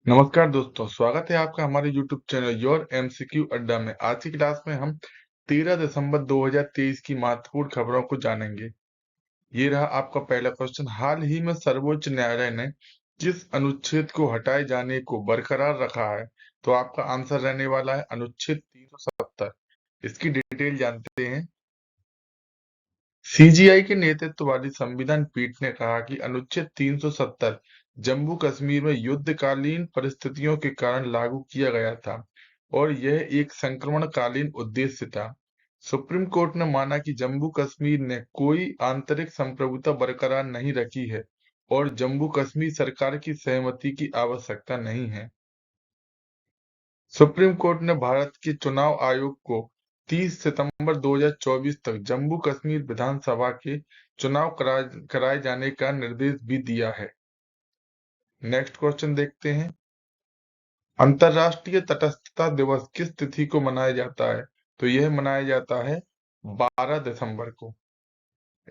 नमस्कार दोस्तों, स्वागत है आपका हमारे YouTube चैनल योर एमसीक्यू अड्डा में। आज की क्लास में हम 13 दिसंबर 2023 की महत्वपूर्ण खबरों को जानेंगे। ये रहा आपका पहला क्वेश्चन। हाल ही में सर्वोच्च न्यायालय ने किस अनुच्छेद को हटाए जाने को बरकरार रखा है? तो आपका आंसर रहने वाला है अनुच्छेद 370। इसकी डिटेल जानते हैं। सीजीआई के नेतृत्व वाली संविधान पीठ ने कहा कि अनुच्छेद 370 जम्मू कश्मीर में युद्धकालीन परिस्थितियों के कारण लागू किया गया था और यह एक संक्रमणकालीन उद्देश्य था। सुप्रीम कोर्ट ने माना कि जम्मू कश्मीर ने कोई आंतरिक संप्रभुता बरकरार नहीं रखी है और जम्मू कश्मीर सरकार की सहमति की आवश्यकता नहीं है। सुप्रीम कोर्ट ने भारत के चुनाव आयोग को 30 सितंबर 2024 तक जम्मू कश्मीर विधानसभा के चुनाव कराए जाने का निर्देश भी दिया है। नेक्स्ट क्वेश्चन देखते हैं। अंतर्राष्ट्रीय तटस्थता दिवस किस तिथि को मनाया जाता है? तो यह मनाया जाता है 12 दिसंबर को।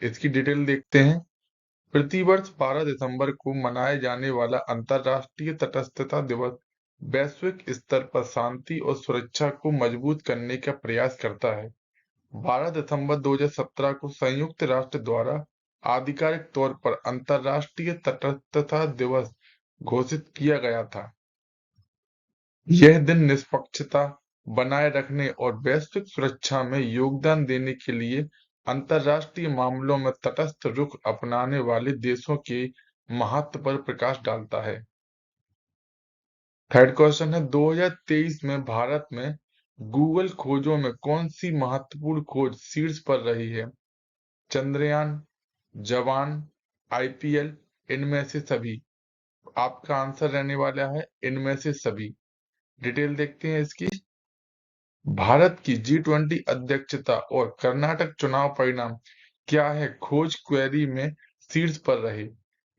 इसकी डिटेल देखते हैं। प्रतिवर्ष 12 दिसंबर को मनाए जाने वाला अंतर्राष्ट्रीय तटस्थता दिवस वैश्विक स्तर पर शांति और सुरक्षा को मजबूत करने का प्रयास करता है। 12 दिसंबर 2017 को संयुक्त राष्ट्र द्वारा आधिकारिक तौर पर अंतर्राष्ट्रीय तटस्थता दिवस घोषित किया गया था। यह दिन निष्पक्षता बनाए रखने और वैश्विक सुरक्षा में योगदान देने के लिए अंतर्राष्ट्रीय मामलों में तटस्थ रुख अपनाने वाले देशों के महत्व पर प्रकाश डालता है। थर्ड क्वेश्चन है, 2023 में भारत में गूगल खोजों में कौन सी महत्वपूर्ण खोज शीर्ष पर रही है? चंद्रयान, जवान, आईपीएल, इनमें से सभी। आपका आंसर रहने वाला है इनमें से सभी। डिटेल देखते हैं इसकी। भारत की G20 अध्यक्षता और कर्नाटक चुनाव परिणाम क्या है? खोज क्वेरी में शीर्ष पर रहे।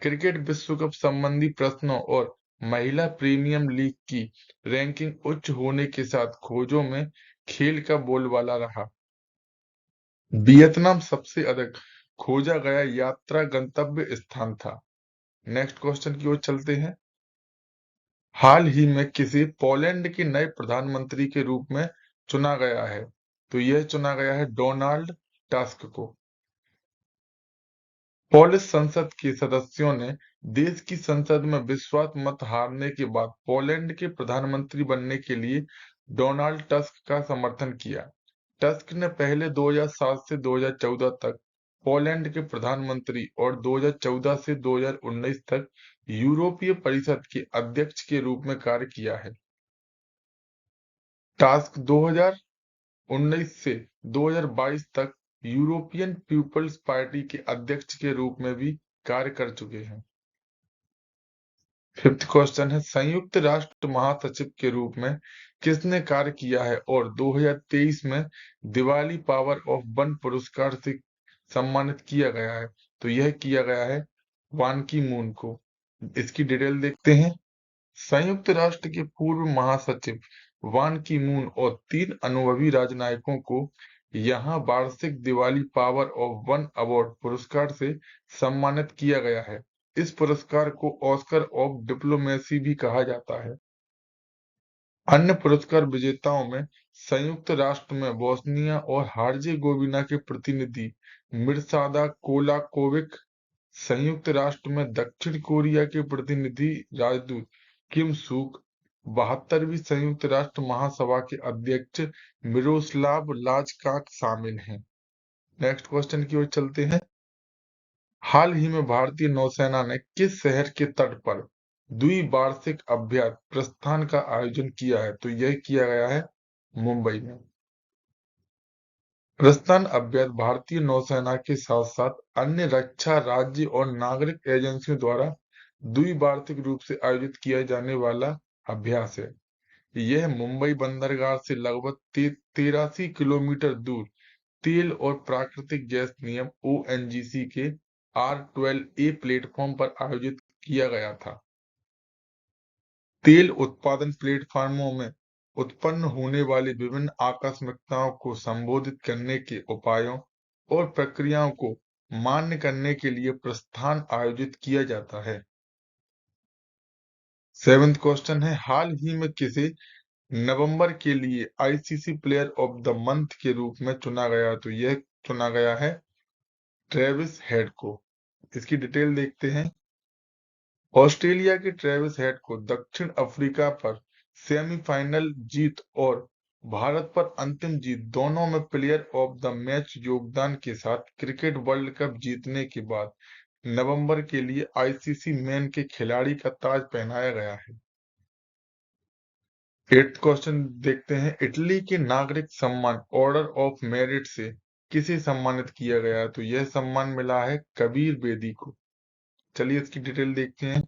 क्रिकेट विश्व कप संबंधी प्रश्नों और महिला प्रीमियम लीग की रैंकिंग उच्च होने के साथ खोजों में खेल का बोलबाला रहा। वियतनाम सबसे अधिक खोजा गया यात्रा गंतव्य स्थान था। नेक्स्ट क्वेश्चन की ओर चलते हैं। हाल ही में किसे पोलैंड के नए प्रधानमंत्री के रूप में चुना गया है? तो यह चुना गया है डोनाल्ड टस्क को। पोलिश संसद के सदस्यों ने देश की संसद में विश्वास मत हारने के बाद पोलैंड के प्रधानमंत्री बनने के लिए डोनाल्ड टस्क का समर्थन किया। टस्क ने पहले 2007 से 2014 तक पोलैंड के प्रधानमंत्री और 2014 से 2019 तक यूरोपीय परिषद के अध्यक्ष के रूप में कार्य किया है। टस्क 2019 से 2022 तक यूरोपियन पीपल्स पार्टी के अध्यक्ष के रूप में भी कार्य कर चुके हैं। फिफ्थ क्वेश्चन है, संयुक्त राष्ट्र महासचिव के रूप में किसने कार्य किया है और 2023 में दिवाली पावर ऑफ वन पुरस्कार से सम्मानित किया गया है? तो यह किया गया है वान की मून को। इसकी डिटेल देखते हैं। संयुक्त राष्ट्र के पूर्व महासचिव वान की मून और 3 अनुभवी राजनयिकों को यहाँ वार्षिक Diwali power of one award पुरस्कार से सम्मानित किया गया है। इस पुरस्कार को ऑस्कर ऑफ डिप्लोमेसी भी कहा जाता है। अन्य पुरस्कार विजेताओं में संयुक्त राष्ट्र में बोस्निया और हार्जेगोविना के प्रतिनिधि मिर्सादा कोलाकोविक, संयुक्त राष्ट्र में दक्षिण कोरिया के प्रतिनिधि राजदूत किम सूक, 72वीं संयुक्त राष्ट्र महासभा के अध्यक्ष मिरोस्लाव लाजकाक शामिल हैं। नेक्स्ट क्वेश्चन की ओर चलते हैं। हाल ही में भारतीय नौसेना ने किस शहर के तट पर द्विवार्षिक अभ्यास प्रस्थान का आयोजन किया है? तो यह किया गया है मुंबई में। प्रस्थान अभ्यास भारतीय नौसेना के साथ साथ अन्य रक्षा, राज्य और नागरिक एजेंसियों द्वारा द्विवार्षिक रूप से आयोजित किया जाने वाला अभ्यास है। यह मुंबई बंदरगाह से लगभग 83 किलोमीटर दूर तेल और प्राकृतिक गैस निगम ONGC के R12A प्लेटफॉर्म पर आयोजित किया गया था। तेल उत्पादन प्लेटफार्मों में उत्पन्न होने वाली विभिन्न आकस्मिकताओं को संबोधित करने के उपायों और प्रक्रियाओं को मान्य करने के लिए प्रस्थान आयोजित किया जाता है। 7th क्वेश्चन है, हाल ही में किसे नवंबर के लिए ICC player of the month के रूप में चुना गया? तो यह चुना गया है ट्रेविस हेड को। इसकी डिटेल देखते हैं। ऑस्ट्रेलिया के ट्रेविस हेड को दक्षिण अफ्रीका पर सेमीफाइनल जीत और भारत पर अंतिम जीत दोनों में प्लेयर ऑफ द मैच योगदान के साथ क्रिकेट वर्ल्ड कप जीतने के बाद नवंबर के लिए आईसीसी मैन के खिलाड़ी का ताज पहनाया गया है। 8th क्वेश्चन देखते हैं, इटली के नागरिक सम्मान ऑर्डर ऑफ मेरिट से किसे सम्मानित किया गया? तो यह सम्मान मिला है कबीर बेदी को। चलिए इसकी डिटेल देखते हैं।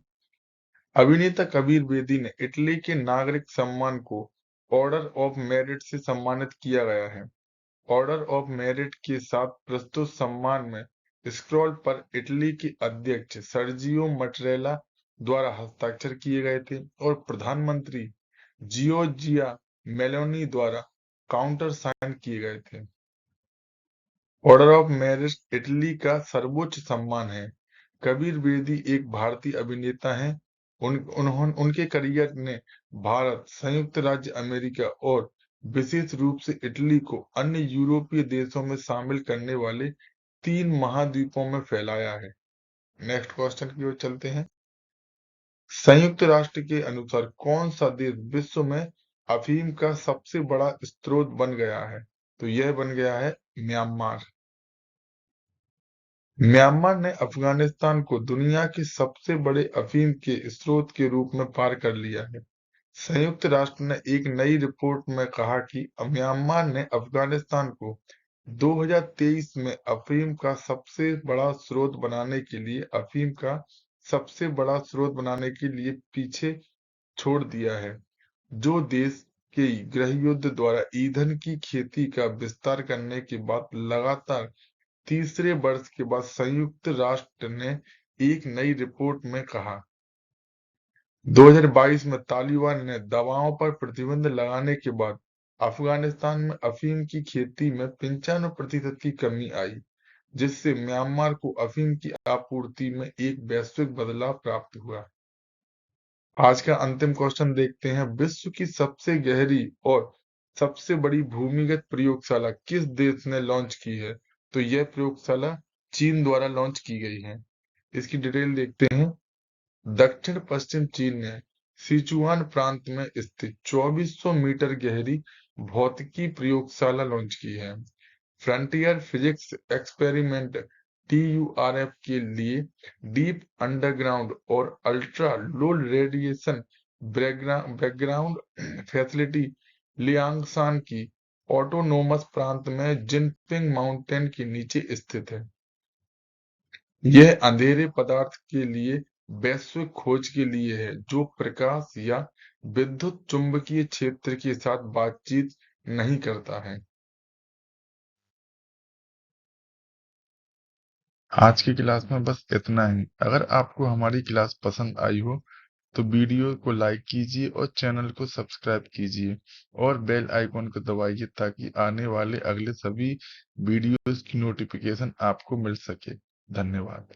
अभिनेता कबीर बेदी ने इटली के नागरिक सम्मान को ऑर्डर ऑफ मेरिट से सम्मानित किया गया है। ऑर्डर ऑफ मेरिट के साथ प्रस्तुत सम्मान में स्क्रॉल पर इटली के अध्यक्ष सर्जियो मटरेला द्वारा हस्ताक्षर किए गए थे और प्रधानमंत्री जियोर्जिया मेलोनी द्वारा काउंटर साइन किए गए थे। ऑर्डर ऑफ मेरिट इटली का सर्वोच्च सम्मान है। कबीर बेदी एक भारतीय अभिनेता हैं। उनके करियर ने भारत, संयुक्त राज्य अमेरिका और विशेष रूप से इटली को अन्य यूरोपीय देशों में शामिल करने वाले 3 महाद्वीपों में फैलाया है। नेक्स्ट क्वेश्चन की ओर चलते हैं। संयुक्त राष्ट्र के अनुसार कौन सा देश विश्व में अफीम का सबसे बड़ा स्रोत बन गया है? तो यह बन गया है म्यांमार। म्यांमार ने अफगानिस्तान को दुनिया के सबसे बड़े अफीम के स्रोत के रूप में पार कर लिया है। संयुक्त राष्ट्र ने एक नई रिपोर्ट में कहा कि म्यांमार ने अफगानिस्तान को 2023 में अफीम का सबसे बड़ा स्रोत बनाने के लिए पीछे छोड़ दिया है, जो देश के गृहयुद्ध द्वारा ईंधन की खेती का विस्तार करने के बाद लगातार तीसरे वर्ष के बाद संयुक्त राष्ट्र ने एक नई रिपोर्ट में कहा। 2022 में तालिबान ने दवाओं पर प्रतिबंध लगाने के बाद अफगानिस्तान में अफीम की खेती में 95% की कमी आई, जिससे म्यांमार को अफीम की आपूर्ति में एक वैश्विक बदलाव प्राप्त हुआ। आज का अंतिम क्वेश्चन देखते हैं, विश्व की सबसे गहरी और सबसे बड़ी भूमिगत प्रयोगशाला किस देश ने लॉन्च की है? तो यह प्रयोगशाला चीन द्वारा लॉन्च की गई है। इसकी डिटेल देखते हैं। दक्षिण पश्चिम चीन ने सिचुआन प्रांत में स्थित 2400 मीटर गहरी भौतिकी प्रयोगशाला लॉन्च की है। फ्रंटियर फिजिक्स एक्सपेरिमेंट TURF के लिए डीप अंडरग्राउंड और ultra low radiation background facility Liangshan की ऑटोनोमस प्रांत में जिनपिंग माउंटेन के नीचे स्थित है। यह अंधेरे पदार्थ के लिए वैश्विक खोज के लिए है, जो प्रकाश या विद्युत चुंबकीय क्षेत्र के साथ बातचीत नहीं करता है। आज की क्लास में बस इतना ही। अगर आपको हमारी क्लास पसंद आई हो तो वीडियो को लाइक कीजिए और चैनल को सब्सक्राइब कीजिए और बेल आइकॉन को दबाइए ताकि आने वाले अगले सभी वीडियोस की नोटिफिकेशन आपको मिल सके। धन्यवाद।